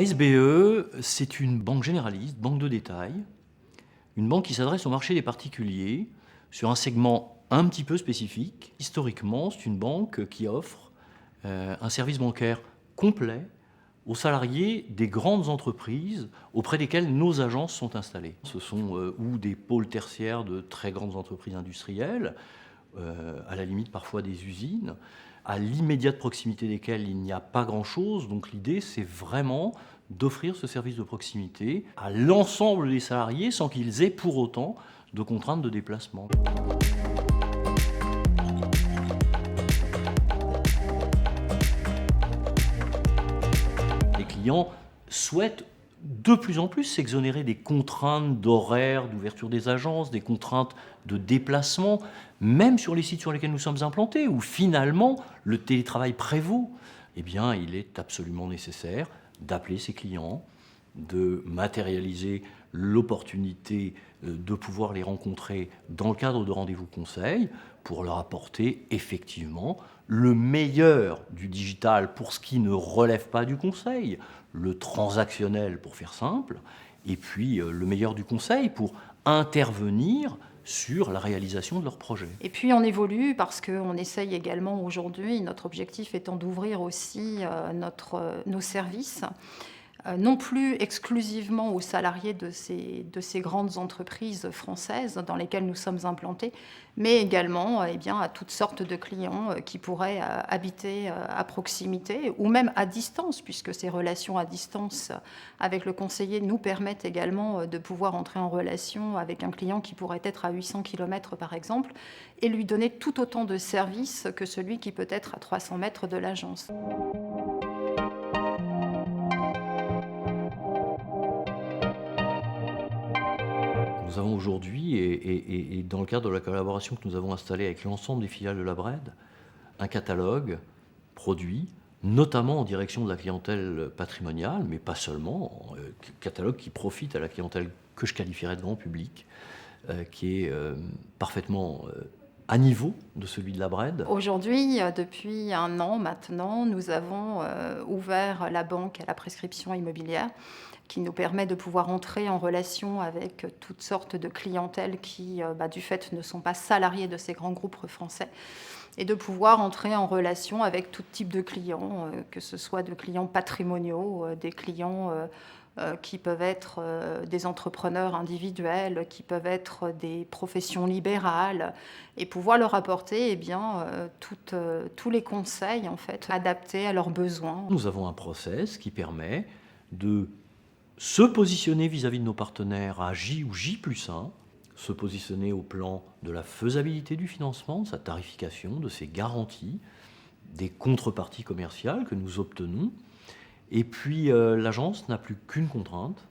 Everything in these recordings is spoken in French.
La SBE, c'est une banque généraliste, banque de détail, une banque qui s'adresse au marché des particuliers sur un segment un petit peu spécifique. Historiquement, c'est une banque qui offre un service bancaire complet aux salariés des grandes entreprises auprès desquelles nos agences sont installées. Ce sont ou des pôles tertiaires de très grandes entreprises industrielles, à la limite parfois des usines, à l'immédiate proximité desquelles il n'y a pas grand-chose. Donc l'idée, c'est vraiment d'offrir ce service de proximité à l'ensemble des salariés sans qu'ils aient pour autant de contraintes de déplacement. Les clients souhaitent de plus en plus s'exonérer des contraintes d'horaire, d'ouverture des agences, des contraintes de déplacement, même sur les sites sur lesquels nous sommes implantés, où finalement le télétravail prévaut. Eh bien, il est absolument nécessaire d'appeler ses clients, de matérialiser l'opportunité de pouvoir les rencontrer dans le cadre de rendez-vous conseil pour leur apporter effectivement le meilleur du digital pour ce qui ne relève pas du conseil, le transactionnel pour faire simple, et puis le meilleur du conseil pour intervenir sur la réalisation de leurs projets. Et puis on évolue parce qu'on essaye également aujourd'hui, notre objectif étant d'ouvrir aussi nos services, non plus exclusivement aux salariés de ces grandes entreprises françaises dans lesquelles nous sommes implantés, mais également à toutes sortes de clients qui pourraient habiter à proximité ou même à distance, puisque ces relations à distance avec le conseiller nous permettent également de pouvoir entrer en relation avec un client qui pourrait être à 800 km par exemple, et lui donner tout autant de services que celui qui peut être à 300 mètres de l'agence. Nous avons aujourd'hui, et dans le cadre de la collaboration que nous avons installée avec l'ensemble des filiales de la BRED, un catalogue produit, notamment en direction de la clientèle patrimoniale, mais pas seulement, catalogue qui profite à la clientèle que je qualifierais de grand public, qui est parfaitement à niveau de celui de la BRED. Aujourd'hui, depuis 1 an maintenant, nous avons ouvert la banque à la prescription immobilière, qui nous permet de pouvoir entrer en relation avec toutes sortes de clientèles qui, du fait, ne sont pas salariés de ces grands groupes français, et de pouvoir entrer en relation avec tout type de clients, que ce soit de clients patrimoniaux, des clients qui peuvent être des entrepreneurs individuels, qui peuvent être des professions libérales, et pouvoir leur apporter tous les conseils en fait, adaptés à leurs besoins. Nous avons un process qui permet de se positionner vis-à-vis de nos partenaires à J ou J+1, se positionner au plan de la faisabilité du financement, de sa tarification, de ses garanties, des contreparties commerciales que nous obtenons. Et puis l'agence n'a plus qu'une contrainte,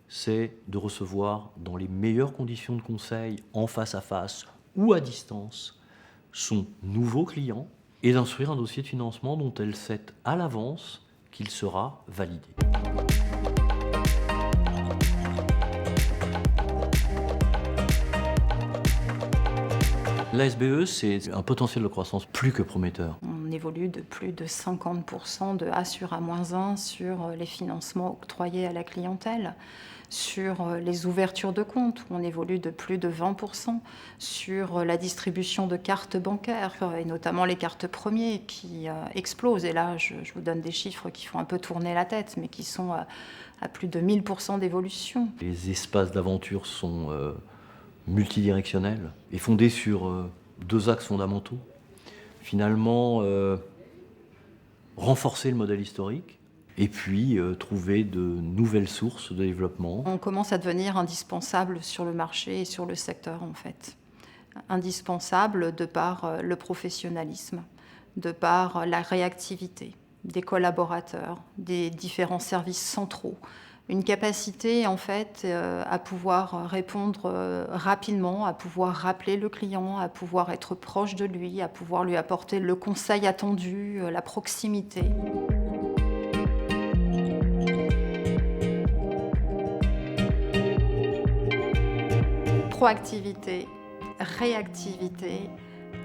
c'est de recevoir dans les meilleures conditions de conseil, en face à face ou à distance, son nouveau client et d'instruire un dossier de financement dont elle sait à l'avance qu'il sera validé. La SBE, c'est un potentiel de croissance plus que prometteur. On évolue de plus de 50% de A sur A-1 sur les financements octroyés à la clientèle, sur les ouvertures de comptes, où on évolue de plus de 20%, sur la distribution de cartes bancaires, et notamment les cartes premiers qui explosent. Et là, je vous donne des chiffres qui font un peu tourner la tête, mais qui sont à plus de 1000% d'évolution. Les espaces d'aventure sont multidirectionnels et fondés sur 2 axes fondamentaux. Finalement, renforcer le modèle historique et puis trouver de nouvelles sources de développement. On commence à devenir indispensable sur le marché et sur le secteur en fait. Indispensable de par le professionnalisme, de par la réactivité des collaborateurs, des différents services centraux. Une capacité en fait à pouvoir répondre rapidement, à pouvoir rappeler le client, à pouvoir être proche de lui, à pouvoir lui apporter le conseil attendu, la proximité. Proactivité, réactivité,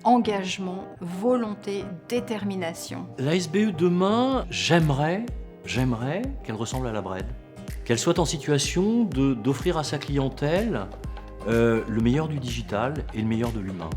engagement, volonté, détermination. La SBE demain, j'aimerais J'aimerais qu'elle ressemble à la Bred, qu'elle soit en situation d'offrir à sa clientèle le meilleur du digital et le meilleur de l'humain.